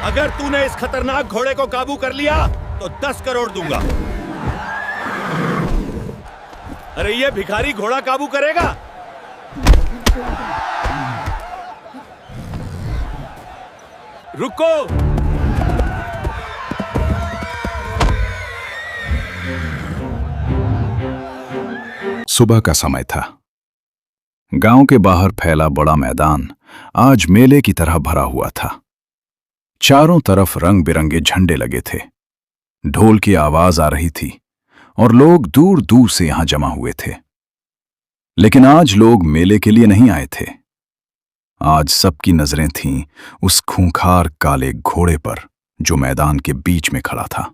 अगर तूने इस खतरनाक घोड़े को काबू कर लिया तो 10 करोड़ दूंगा। अरे ये भिखारी घोड़ा काबू करेगा? रुको। सुबह का समय था। गांव के बाहर फैला बड़ा मैदान आज मेले की तरह भरा हुआ था। चारों तरफ रंग बिरंगे झंडे लगे थे, ढोल की आवाज आ रही थी और लोग दूर दूर से यहां जमा हुए थे। लेकिन आज लोग मेले के लिए नहीं आए थे। आज सबकी नजरें थीं उस खूंखार काले घोड़े पर जो मैदान के बीच में खड़ा था।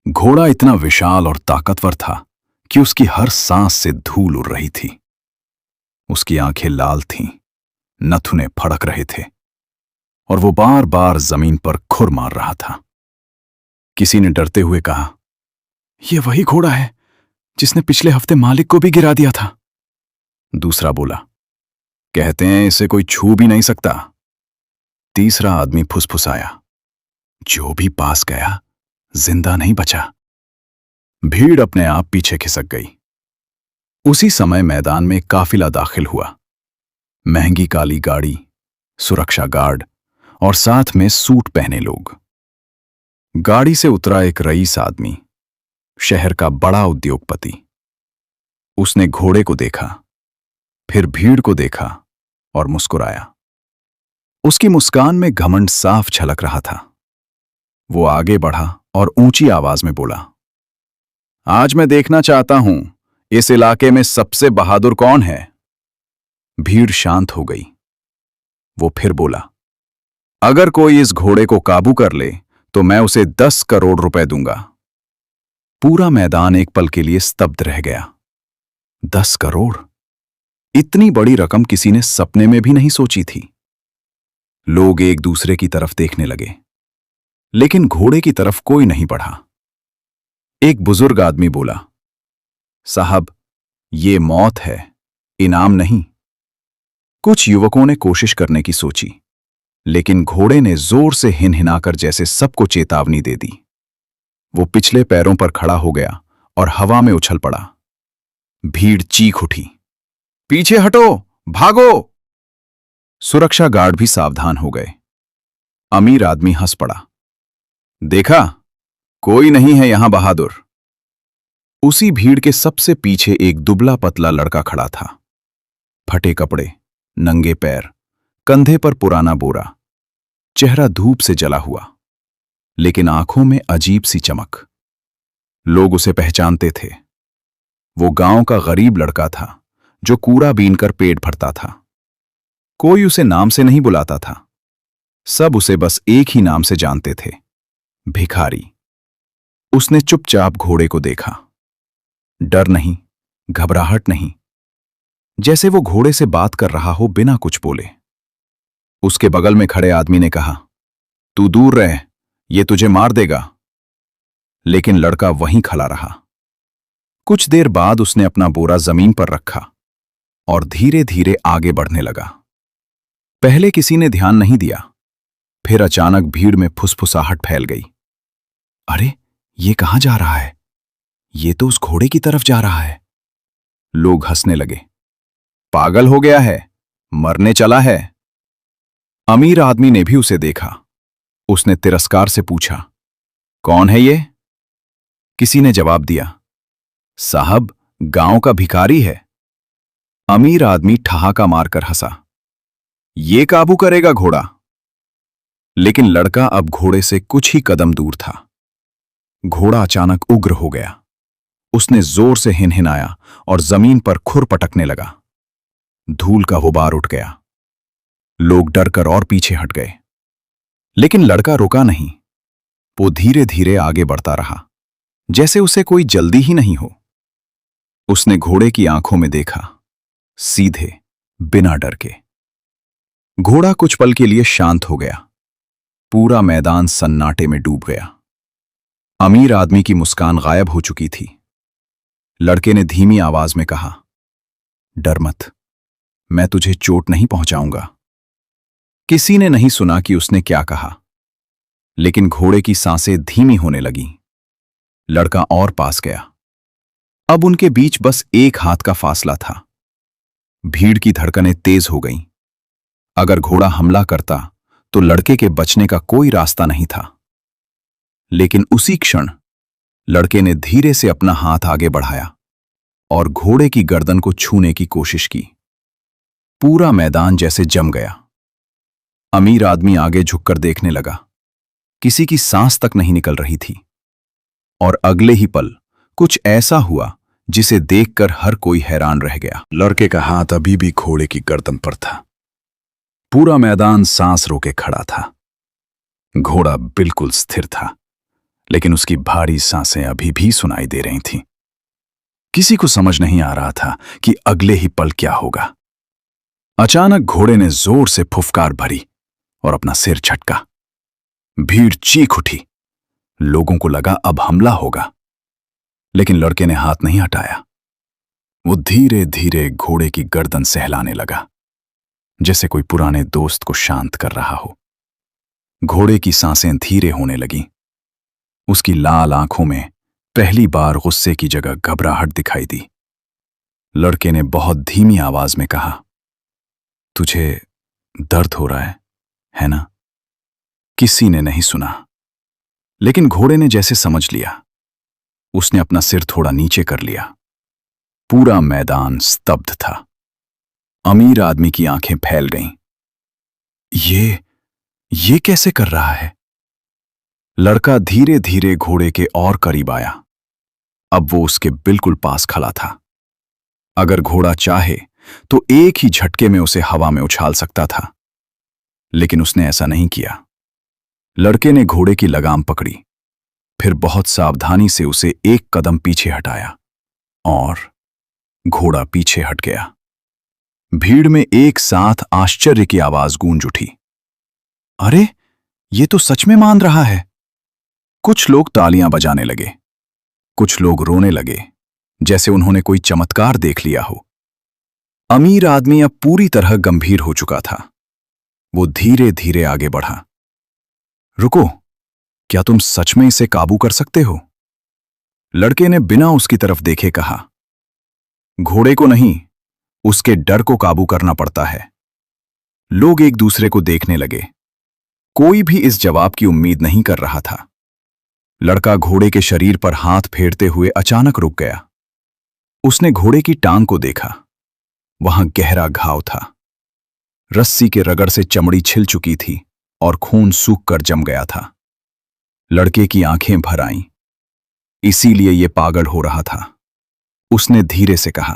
घोड़ा इतना विशाल और ताकतवर था कि उसकी हर सांस से धूल उड़ रही थी। उसकी आंखें लाल थीं, नथुने फड़क रहे थे और वो बार बार जमीन पर खुर मार रहा था। किसी ने डरते हुए कहा, यह वही घोड़ा है जिसने पिछले हफ्ते मालिक को भी गिरा दिया था। दूसरा बोला, कहते हैं इसे कोई छू भी नहीं सकता। तीसरा आदमी फुसफुसाया, जो भी पास गया जिंदा नहीं बचा। भीड़ अपने आप पीछे खिसक गई। उसी समय मैदान में एक काफिला दाखिल हुआ। महंगी काली गाड़ी, सुरक्षा गार्ड और साथ में सूट पहने लोग। गाड़ी से उतरा एक रईस आदमी, शहर का बड़ा उद्योगपति। उसने घोड़े को देखा, फिर भीड़ को देखा और मुस्कुराया। उसकी मुस्कान में घमंड साफ झलक रहा था। वो आगे बढ़ा और ऊंची आवाज में बोला, आज मैं देखना चाहता हूं इस इलाके में सबसे बहादुर कौन है। भीड़ शांत हो गई। वो फिर बोला, अगर कोई इस घोड़े को काबू कर ले तो मैं उसे 10 करोड़ रुपए दूंगा। पूरा मैदान एक पल के लिए स्तब्ध रह गया। 10 करोड़? इतनी बड़ी रकम किसी ने सपने में भी नहीं सोची थी। लोग एक दूसरे की तरफ देखने लगे, लेकिन घोड़े की तरफ कोई नहीं बढ़ा। एक बुजुर्ग आदमी बोला, साहब, ये मौत है, इनाम नहीं। कुछ युवकों ने कोशिश करने की सोची, लेकिन घोड़े ने जोर से हिनहिनाकर जैसे सबको चेतावनी दे दी। वो पिछले पैरों पर खड़ा हो गया और हवा में उछल पड़ा। भीड़ चीख उठी, पीछे हटो, भागो। सुरक्षा गार्ड भी सावधान हो गए। अमीर आदमी हंस पड़ा, देखा, कोई नहीं है यहां बहादुर। उसी भीड़ के सबसे पीछे एक दुबला पतला लड़का खड़ा था। फटे कपड़े, नंगे पैर, कंधे पर पुराना बोरा, चेहरा धूप से जला हुआ, लेकिन आंखों में अजीब सी चमक। लोग उसे पहचानते थे। वो गांव का गरीब लड़का था जो कूड़ा बीनकर पेट भरता था। कोई उसे नाम से नहीं बुलाता था। सब उसे बस एक ही नाम से जानते थे, भिखारी। उसने चुपचाप घोड़े को देखा। डर नहीं, घबराहट नहीं, जैसे वो घोड़े से बात कर रहा हो बिना कुछ बोले। उसके बगल में खड़े आदमी ने कहा, तू दूर रह, ये तुझे मार देगा। लेकिन लड़का वहीं खड़ा रहा। कुछ देर बाद उसने अपना बोरा जमीन पर रखा और धीरे धीरे आगे बढ़ने लगा। पहले किसी ने ध्यान नहीं दिया, फिर अचानक भीड़ में फुसफुसाहट फैल गई। अरे, ये कहां जा रहा है? ये तो उस घोड़े की तरफ जा रहा है। लोग हंसने लगे, पागल हो गया है, मरने चला है। अमीर आदमी ने भी उसे देखा। उसने तिरस्कार से पूछा, कौन है ये? किसी ने जवाब दिया, साहब, गांव का भिखारी है। अमीर आदमी ठहाका मारकर हंसा, ये काबू करेगा घोड़ा? लेकिन लड़का अब घोड़े से कुछ ही कदम दूर था। घोड़ा अचानक उग्र हो गया। उसने जोर से हिनहिनाया और जमीन पर खुर पटकने लगा। धूल का गुबार उठ गया। लोग डरकर और पीछे हट गए, लेकिन लड़का रुका नहीं। वो धीरे धीरे आगे बढ़ता रहा, जैसे उसे कोई जल्दी ही नहीं हो। उसने घोड़े की आंखों में देखा, सीधे, बिना डर के। घोड़ा कुछ पल के लिए शांत हो गया। पूरा मैदान सन्नाटे में डूब गया। अमीर आदमी की मुस्कान गायब हो चुकी थी। लड़के ने धीमी आवाज में कहा, डर मत, मैं तुझे चोट नहीं पहुंचाऊंगा। किसी ने नहीं सुना कि उसने क्या कहा। लेकिन घोड़े की सांसें धीमी होने लगीं। लड़का और पास गया। अब उनके बीच बस एक हाथ का फासला था। भीड़ की धड़कनें तेज हो गईं। अगर घोड़ा हमला करता तो लड़के के बचने का कोई रास्ता नहीं था। लेकिन उसी क्षण लड़के ने धीरे से अपना हाथ आगे बढ़ाया और घोड़े की गर्दन को छूने की कोशिश की। पूरा मैदान जैसे जम गया। अमीर आदमी आगे झुककर देखने लगा। किसी की सांस तक नहीं निकल रही थी। और अगले ही पल कुछ ऐसा हुआ जिसे देखकर हर कोई हैरान रह गया। लड़के का हाथ अभी भी घोड़े की गर्दन पर था। पूरा मैदान सांस रोके खड़ा था। घोड़ा बिल्कुल स्थिर था, लेकिन उसकी भारी सांसें अभी भी सुनाई दे रही थीं। किसी को समझ नहीं आ रहा था कि अगले ही पल क्या होगा। अचानक घोड़े ने जोर से फुफकार भरी और अपना सिर झटका। भीड़ चीख उठी। लोगों को लगा अब हमला होगा, लेकिन लड़के ने हाथ नहीं हटाया। वो धीरे धीरे घोड़े की गर्दन सहलाने लगा, जैसे कोई पुराने दोस्त को शांत कर रहा हो। घोड़े की सांसें धीरे होने लगीं। उसकी लाल आंखों में पहली बार गुस्से की जगह घबराहट दिखाई दी। लड़के ने बहुत धीमी आवाज में कहा, तुझे दर्द हो रहा है ना? किसी ने नहीं सुना, लेकिन घोड़े ने जैसे समझ लिया। उसने अपना सिर थोड़ा नीचे कर लिया। पूरा मैदान स्तब्ध था। अमीर आदमी की आंखें फैल गईं। ये कैसे कर रहा है? लड़का धीरे धीरे घोड़े के और करीब आया। अब वो उसके बिल्कुल पास खड़ा था। अगर घोड़ा चाहे तो एक ही झटके में उसे हवा में उछाल सकता था, लेकिन उसने ऐसा नहीं किया। लड़के ने घोड़े की लगाम पकड़ी, फिर बहुत सावधानी से उसे एक कदम पीछे हटाया और घोड़ा पीछे हट गया। भीड़ में एक साथ आश्चर्य की आवाज गूंज उठी। अरे, ये तो सच में मान रहा है। कुछ लोग तालियां बजाने लगे, कुछ लोग रोने लगे, जैसे उन्होंने कोई चमत्कार देख लिया हो। अमीर आदमी अब पूरी तरह गंभीर हो चुका था। वो धीरे धीरे आगे बढ़ा। रुको, क्या तुम सच में इसे काबू कर सकते हो? लड़के ने बिना उसकी तरफ देखे कहा। घोड़े को नहीं, उसके डर को काबू करना पड़ता है। लोग एक दूसरे को देखने लगे। कोई भी इस जवाब की उम्मीद नहीं कर रहा था। लड़का घोड़े के शरीर पर हाथ फेरते हुए अचानक रुक गया। उसने घोड़े की टांग को देखा। वहां गहरा घाव था। रस्सी के रगड़ से चमड़ी छिल चुकी थी और खून सूख कर जम गया था। लड़के की आंखें भर आईं। इसीलिए ये पागल हो रहा था, उसने धीरे से कहा।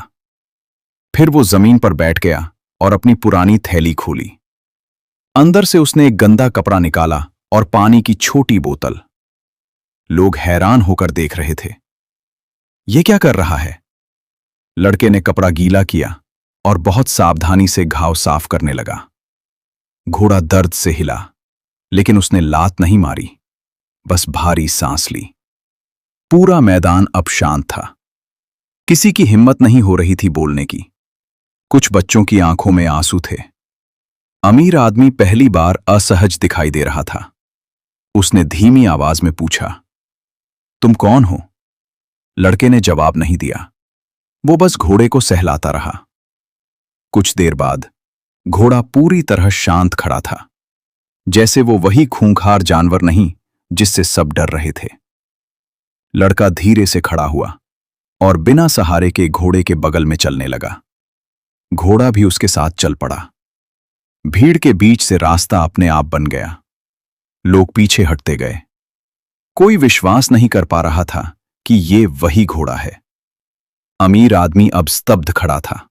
फिर वो जमीन पर बैठ गया और अपनी पुरानी थैली खोली। अंदर से उसने एक गंदा कपड़ा निकाला और पानी की छोटी बोतल। लोग हैरान होकर देख रहे थे। ये क्या कर रहा है? लड़के ने कपड़ा गीला किया और बहुत सावधानी से घाव साफ करने लगा। घोड़ा दर्द से हिला, लेकिन उसने लात नहीं मारी, बस भारी सांस ली। पूरा मैदान अब शांत था। किसी की हिम्मत नहीं हो रही थी बोलने की। कुछ बच्चों की आंखों में आंसू थे। अमीर आदमी पहली बार असहज दिखाई दे रहा था। उसने धीमी आवाज में पूछा, तुम कौन हो? लड़के ने जवाब नहीं दिया। वो बस घोड़े को सहलाता रहा। कुछ देर बाद घोड़ा पूरी तरह शांत खड़ा था, जैसे वो वही खूंखार जानवर नहीं जिससे सब डर रहे थे। लड़का धीरे से खड़ा हुआ और बिना सहारे के घोड़े के बगल में चलने लगा। घोड़ा भी उसके साथ चल पड़ा। भीड़ के बीच से रास्ता अपने आप बन गया। लोग पीछे हटते गए। कोई विश्वास नहीं कर पा रहा था कि ये वही घोड़ा है। अमीर आदमी अब स्तब्ध खड़ा था।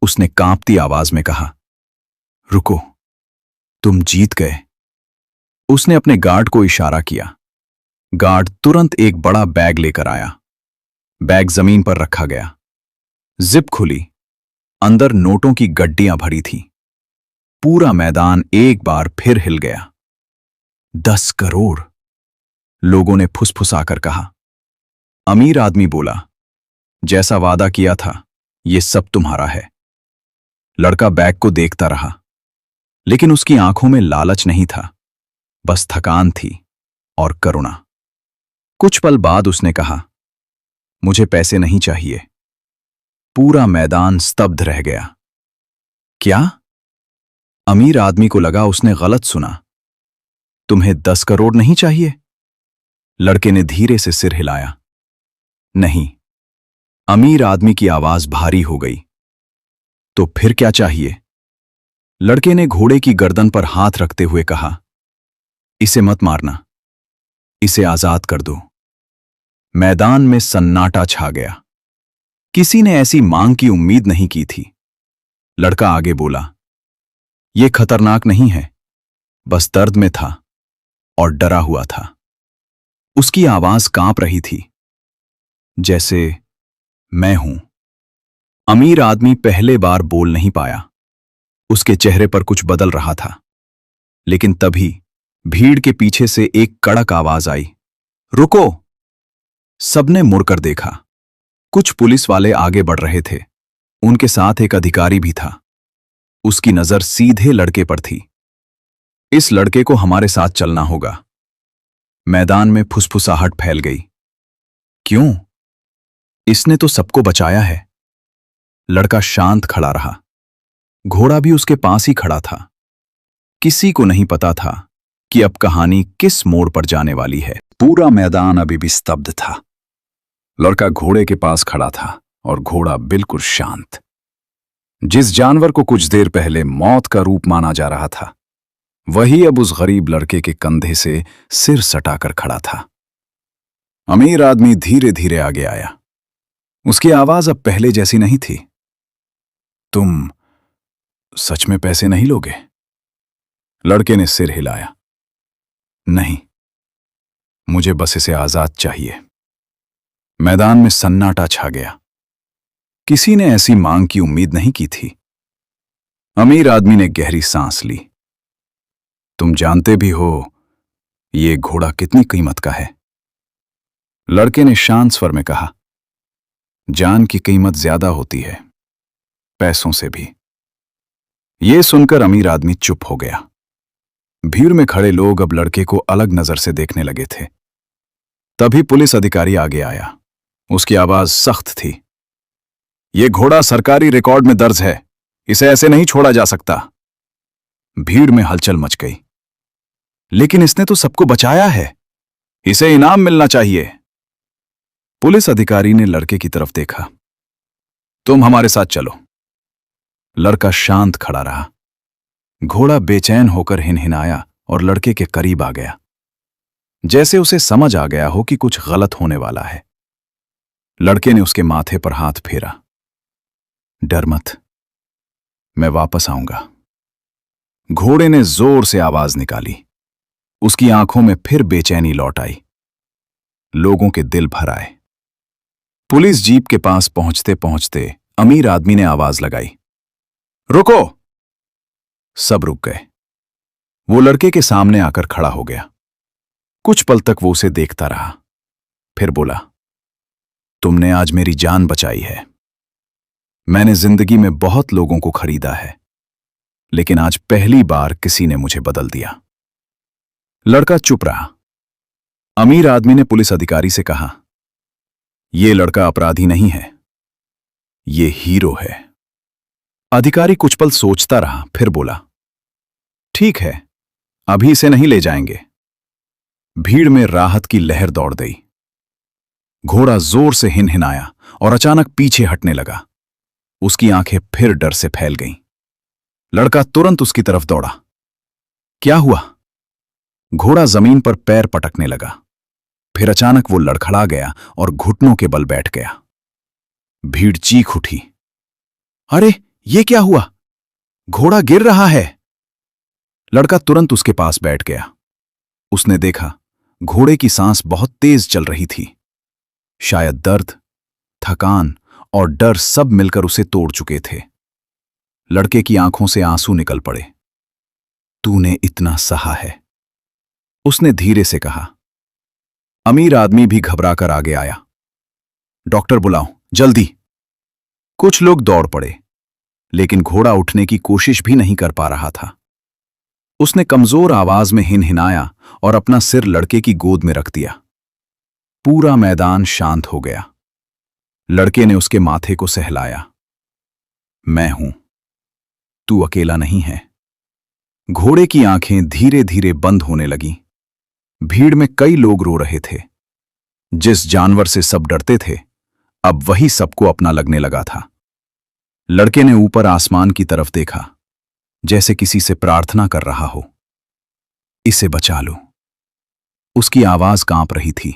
उसने कांपती आवाज में कहा, रुको, तुम जीत गए। उसने अपने गार्ड को इशारा किया। गार्ड तुरंत एक बड़ा बैग लेकर आया। बैग जमीन पर रखा गया। जिप खुली। अंदर नोटों की गड्डियां भरी थीं। पूरा मैदान एक बार फिर हिल गया। 10 करोड़, लोगों ने फुसफुसाकर कहा। अमीर आदमी बोला, जैसा वादा किया था, ये सब तुम्हारा है। लड़का बैग को देखता रहा, लेकिन उसकी आंखों में लालच नहीं था, बस थकान थी। और करुणा। कुछ पल बाद उसने कहा, मुझे पैसे नहीं चाहिए। पूरा मैदान स्तब्ध रह गया। क्या? अमीर आदमी को लगा उसने गलत सुना। तुम्हें 10 करोड़ नहीं चाहिए? लड़के ने धीरे से सिर हिलाया। नहीं। अमीर आदमी की आवाज भारी हो गई। तो फिर क्या चाहिए? लड़के ने घोड़े की गर्दन पर हाथ रखते हुए कहा, इसे मत मारना, इसे आजाद कर दो। मैदान में सन्नाटा छा गया। किसी ने ऐसी मांग की उम्मीद नहीं की थी। लड़का आगे बोला, यह खतरनाक नहीं है, बस दर्द में था और डरा हुआ था। उसकी आवाज कांप रही थी, जैसे मैं हूं। अमीर आदमी पहले बार बोल नहीं पाया। उसके चेहरे पर कुछ बदल रहा था। लेकिन तभी भीड़ के पीछे से एक कड़क आवाज आई, रुको। सबने मुड़कर देखा। कुछ पुलिस वाले आगे बढ़ रहे थे। उनके साथ एक अधिकारी भी था। उसकी नजर सीधे लड़के पर थी। इस लड़के को हमारे साथ चलना होगा। मैदान में फुसफुसाहट फैल गई। क्यों? इसने तो सबको बचाया है। लड़का शांत खड़ा रहा। घोड़ा भी उसके पास ही खड़ा था। किसी को नहीं पता था कि अब कहानी किस मोड़ पर जाने वाली है। पूरा मैदान अभी भी स्तब्ध था। लड़का घोड़े के पास खड़ा था और घोड़ा बिल्कुल शांत। जिस जानवर को कुछ देर पहले मौत का रूप माना जा रहा था, वही अब उस गरीब लड़के के कंधे से सिर सटाकर खड़ा था। अमीर आदमी धीरे धीरे आगे आया। उसकी आवाज अब पहले जैसी नहीं थी। तुम सच में पैसे नहीं लोगे? लड़के ने सिर हिलाया। नहीं, मुझे बस इसे आजाद चाहिए। मैदान में सन्नाटा छा गया। किसी ने ऐसी मांग की उम्मीद नहीं की थी। अमीर आदमी ने गहरी सांस ली। तुम जानते भी हो ये घोड़ा कितनी कीमत का है? लड़के ने शांत स्वर में कहा, जान की कीमत ज्यादा होती है, पैसों से भी। यह सुनकर अमीर आदमी चुप हो गया। भीड़ में खड़े लोग अब लड़के को अलग नजर से देखने लगे थे। तभी पुलिस अधिकारी आगे आया। उसकी आवाज सख्त थी। यह घोड़ा सरकारी रिकॉर्ड में दर्ज है, इसे ऐसे नहीं छोड़ा जा सकता। भीड़ में हलचल मच गई। लेकिन इसने तो सबको बचाया है, इसे इनाम मिलना चाहिए। पुलिस अधिकारी ने लड़के की तरफ देखा। तुम हमारे साथ चलो। लड़का शांत खड़ा रहा। घोड़ा बेचैन होकर हिनहिनाया और लड़के के करीब आ गया, जैसे उसे समझ आ गया हो कि कुछ गलत होने वाला है। लड़के ने उसके माथे पर हाथ फेरा। डर मत, मैं वापस आऊंगा। घोड़े ने जोर से आवाज निकाली। उसकी आंखों में फिर बेचैनी लौट आई। लोगों के दिल भर आए। पुलिस जीप के पास पहुंचते पहुंचते अमीर आदमी ने आवाज लगाई, रुको। सब रुक गए। वो लड़के के सामने आकर खड़ा हो गया। कुछ पल तक वो उसे देखता रहा, फिर बोला, तुमने आज मेरी जान बचाई है। मैंने जिंदगी में बहुत लोगों को खरीदा है, लेकिन आज पहली बार किसी ने मुझे बदल दिया। लड़का चुप रहा। अमीर आदमी ने पुलिस अधिकारी से कहा, यह लड़का अपराधी नहीं है, ये हीरो है। अधिकारी कुछ पल सोचता रहा, फिर बोला, ठीक है, अभी इसे नहीं ले जाएंगे। भीड़ में राहत की लहर दौड़ गई। घोड़ा जोर से हिनहिनाया और अचानक पीछे हटने लगा। उसकी आंखें फिर डर से फैल गईं। लड़का तुरंत उसकी तरफ दौड़ा। क्या हुआ? घोड़ा जमीन पर पैर पटकने लगा। फिर अचानक वो लड़खड़ा गया और घुटनों के बल बैठ गया। भीड़ चीख उठी, अरे ये क्या हुआ? घोड़ा गिर रहा है। लड़का तुरंत उसके पास बैठ गया। उसने देखा घोड़े की सांस बहुत तेज चल रही थी। शायद दर्द, थकान और डर सब मिलकर उसे तोड़ चुके थे। लड़के की आंखों से आंसू निकल पड़े। तूने इतना सहा है, उसने धीरे से कहा। अमीर आदमी भी घबराकर आगे आया। डॉक्टर बुलाओ, जल्दी। कुछ लोग दौड़ पड़े, लेकिन घोड़ा उठने की कोशिश भी नहीं कर पा रहा था। उसने कमजोर आवाज में हिनहिनाया और अपना सिर लड़के की गोद में रख दिया। पूरा मैदान शांत हो गया। लड़के ने उसके माथे को सहलाया। मैं हूं, तू अकेला नहीं है। घोड़े की आंखें धीरे धीरे बंद होने लगीं। भीड़ में कई लोग रो रहे थे। जिस जानवर से सब डरते थे, अब वही सबको अपना लगने लगा था। लड़के ने ऊपर आसमान की तरफ देखा, जैसे किसी से प्रार्थना कर रहा हो। इसे बचा लो। उसकी आवाज कांप रही थी।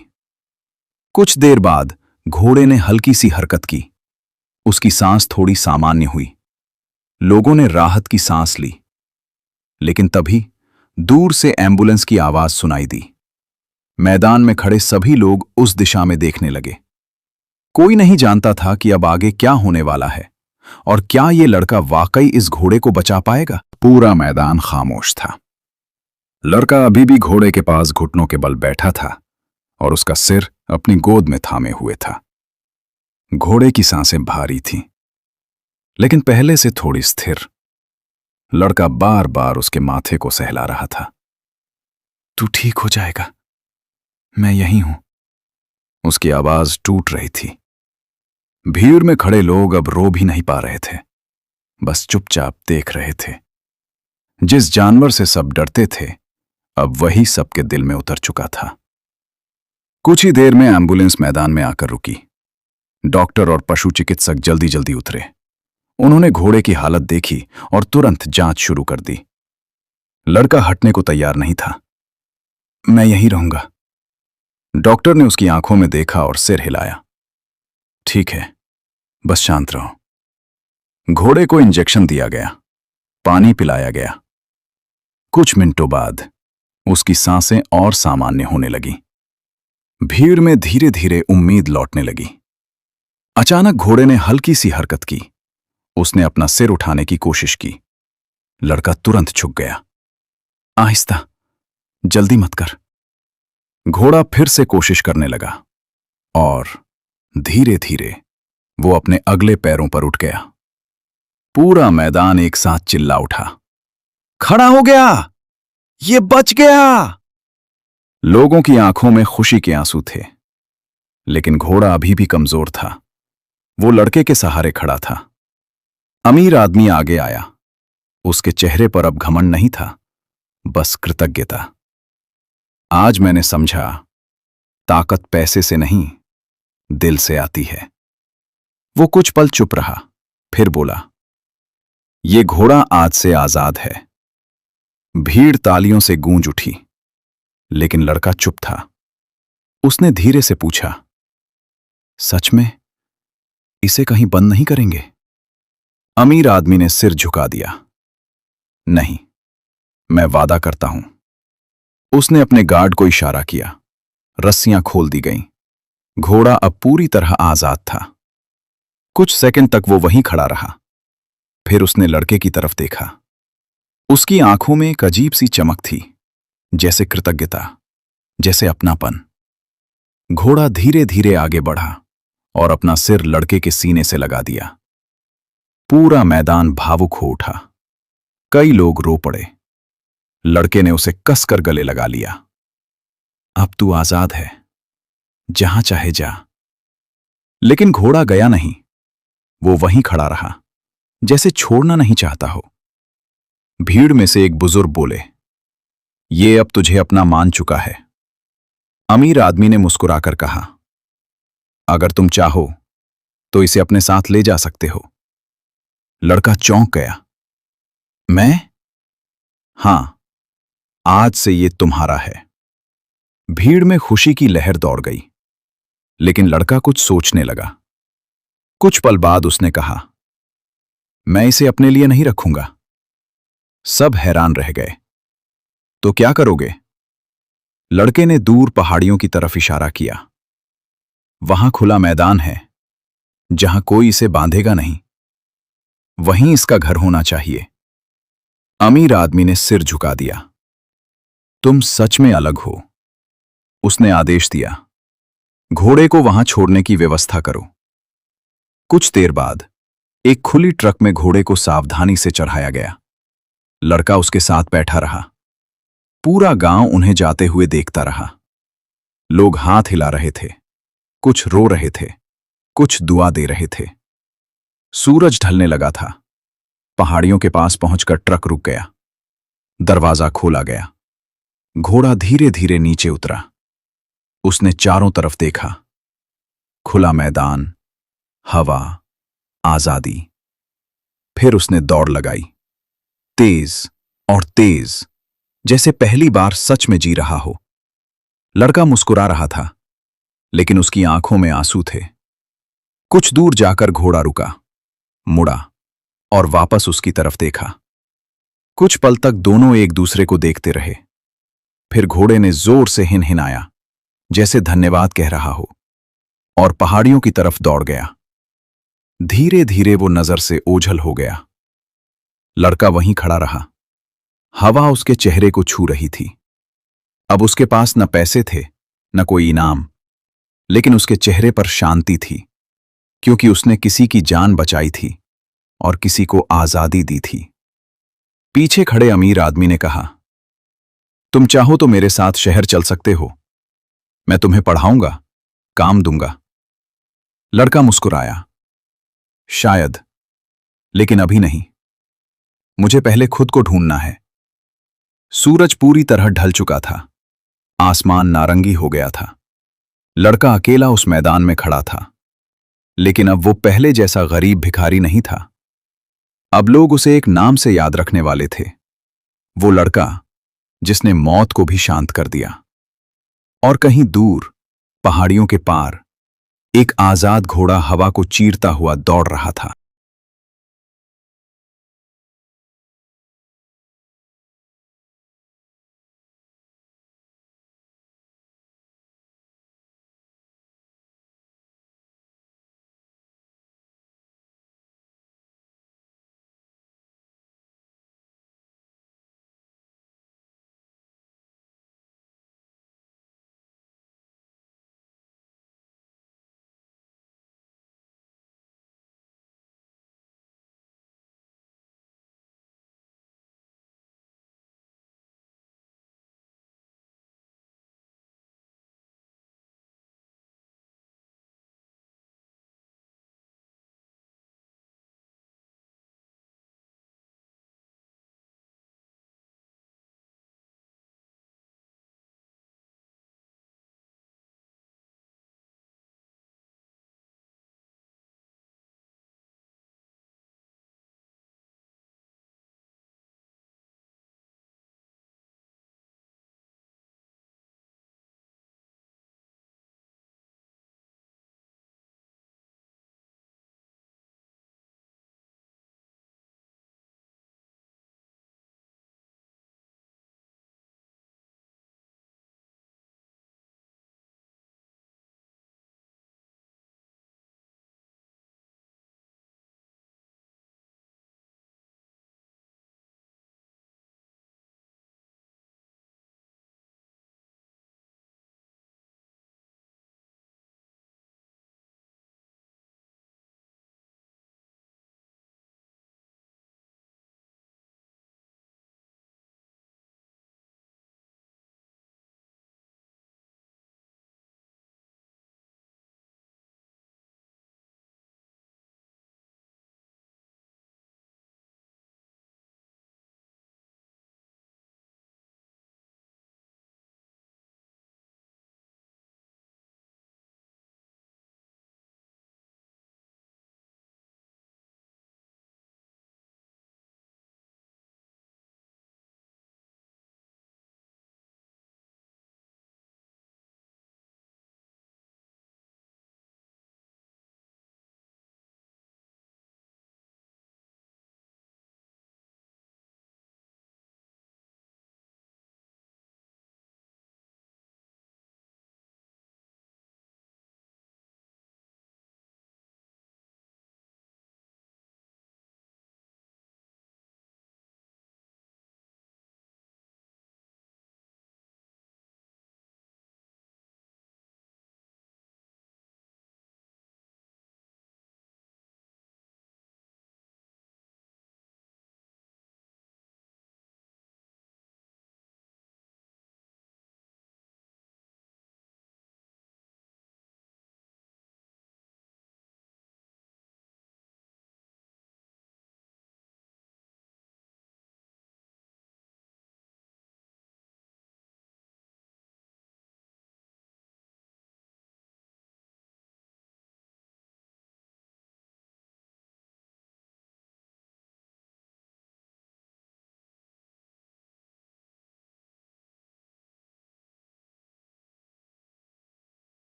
कुछ देर बाद घोड़े ने हल्की सी हरकत की। उसकी सांस थोड़ी सामान्य हुई। लोगों ने राहत की सांस ली। लेकिन तभी दूर से एम्बुलेंस की आवाज सुनाई दी। मैदान में खड़े सभी लोग उस दिशा में देखने लगे। कोई नहीं जानता था कि अब आगे क्या होने वाला है और क्या ये लड़का वाकई इस घोड़े को बचा पाएगा। पूरा मैदान खामोश था। लड़का अभी भी घोड़े के पास घुटनों के बल बैठा था और उसका सिर अपनी गोद में थामे हुए था। घोड़े की सांसें भारी थीं, लेकिन पहले से थोड़ी स्थिर। लड़का बार बार उसके माथे को सहला रहा था। तू ठीक हो जाएगा, मैं यहीं हूं। उसकी आवाज टूट रही थी। भीड़ में खड़े लोग अब रो भी नहीं पा रहे थे, बस चुपचाप देख रहे थे। जिस जानवर से सब डरते थे, अब वही सबके दिल में उतर चुका था। कुछ ही देर में एम्बुलेंस मैदान में आकर रुकी। डॉक्टर और पशु चिकित्सक जल्दी जल्दी उतरे। उन्होंने घोड़े की हालत देखी और तुरंत जांच शुरू कर दी। लड़का हटने को तैयार नहीं था। मैं यहीं रहूंगा। डॉक्टर ने उसकी आंखों में देखा और सिर हिलाया। ठीक है, बस शांत रहो। घोड़े को इंजेक्शन दिया गया, पानी पिलाया गया। कुछ मिनटों बाद उसकी सांसें और सामान्य होने लगीं। भीड़ में धीरे धीरे उम्मीद लौटने लगी। अचानक घोड़े ने हल्की सी हरकत की। उसने अपना सिर उठाने की कोशिश की। लड़का तुरंत झुक गया। आहिस्ता, जल्दी मत कर। घोड़ा फिर से कोशिश करने लगा और धीरे धीरे वो अपने अगले पैरों पर उठ गया। पूरा मैदान एक साथ चिल्ला उठा, खड़ा हो गया, ये बच गया। लोगों की आंखों में खुशी के आंसू थे, लेकिन घोड़ा अभी भी कमजोर था। वो लड़के के सहारे खड़ा था। अमीर आदमी आगे आया। उसके चेहरे पर अब घमंड नहीं था, बस कृतज्ञता। आज मैंने समझा, ताकत पैसे से नहीं, दिल से आती है। वो कुछ पल चुप रहा, फिर बोला, ये घोड़ा आज से आजाद है। भीड़ तालियों से गूंज उठी, लेकिन लड़का चुप था। उसने धीरे से पूछा, सच में इसे कहीं बंद नहीं करेंगे? अमीर आदमी ने सिर झुका दिया। नहीं, मैं वादा करता हूं। उसने अपने गार्ड को इशारा किया। रस्सियां खोल दी गईं। घोड़ा अब पूरी तरह आजाद था। कुछ सेकंड तक वो वहीं खड़ा रहा। फिर उसने लड़के की तरफ देखा। उसकी आंखों में एक अजीब सी चमक थी, जैसे कृतज्ञता, जैसे अपनापन। घोड़ा धीरे धीरे आगे बढ़ा और अपना सिर लड़के के सीने से लगा दिया। पूरा मैदान भावुक हो उठा। कई लोग रो पड़े। लड़के ने उसे कसकर गले लगा लिया। अब तू आजाद है, जहां चाहे जा। लेकिन घोड़ा गया नहीं। वो वहीं खड़ा रहा, जैसे छोड़ना नहीं चाहता हो। भीड़ में से एक बुजुर्ग बोले, ये अब तुझे अपना मान चुका है। अमीर आदमी ने मुस्कुराकर कहा, अगर तुम चाहो तो इसे अपने साथ ले जा सकते हो। लड़का चौंक गया। मैं? हां, आज से ये तुम्हारा है। भीड़ में खुशी की लहर दौड़ गई, लेकिन लड़का कुछ सोचने लगा। कुछ पल बाद उसने कहा, मैं इसे अपने लिए नहीं रखूंगा। सब हैरान रह गए। तो क्या करोगे? लड़के ने दूर पहाड़ियों की तरफ इशारा किया। वहां खुला मैदान है, जहां कोई इसे बांधेगा नहीं। वहीं इसका घर होना चाहिए। अमीर आदमी ने सिर झुका दिया। तुम सच में अलग हो, उसने आदेश दिया। घोड़े को वहां छोड़ने की व्यवस्था करो। कुछ देर बाद एक खुली ट्रक में घोड़े को सावधानी से चढ़ाया गया। लड़का उसके साथ बैठा रहा। पूरा गांव उन्हें जाते हुए देखता रहा। लोग हाथ हिला रहे थे, कुछ रो रहे थे, कुछ दुआ दे रहे थे। सूरज ढलने लगा था। पहाड़ियों के पास पहुंचकर ट्रक रुक गया। दरवाजा खोला गया। घोड़ा धीरे धीरे नीचे उतरा। उसने चारों तरफ देखा। खुला मैदान, हवा, आजादी। फिर उसने दौड़ लगाई, तेज और तेज, जैसे पहली बार सच में जी रहा हो। लड़का मुस्कुरा रहा था, लेकिन उसकी आंखों में आंसू थे। कुछ दूर जाकर घोड़ा रुका, मुड़ा और वापस उसकी तरफ देखा। कुछ पल तक दोनों एक दूसरे को देखते रहे। फिर घोड़े ने जोर से हिनहिनाया, जैसे धन्यवाद कह रहा हो, और पहाड़ियों की तरफ दौड़ गया। धीरे धीरे वो नजर से ओझल हो गया। लड़का वहीं खड़ा रहा। हवा उसके चेहरे को छू रही थी। अब उसके पास न पैसे थे, न कोई इनाम, लेकिन उसके चेहरे पर शांति थी, क्योंकि उसने किसी की जान बचाई थी और किसी को आजादी दी थी। पीछे खड़े अमीर आदमी ने कहा, तुम चाहो तो मेरे साथ शहर चल सकते हो। मैं तुम्हें पढ़ाऊंगा, काम दूंगा। लड़का मुस्कुराया, शायद, लेकिन अभी नहीं। मुझे पहले खुद को ढूंढना है। सूरज पूरी तरह ढल चुका था। आसमान नारंगी हो गया था। लड़का अकेला उस मैदान में खड़ा था, लेकिन अब वो पहले जैसा गरीब भिखारी नहीं था। अब लोग उसे एक नाम से याद रखने वाले थे, वो लड़का जिसने मौत को भी शांत कर दिया। और कहीं दूर, पहाड़ियों के पार, एक आजाद घोड़ा हवा को चीरता हुआ दौड़ रहा था।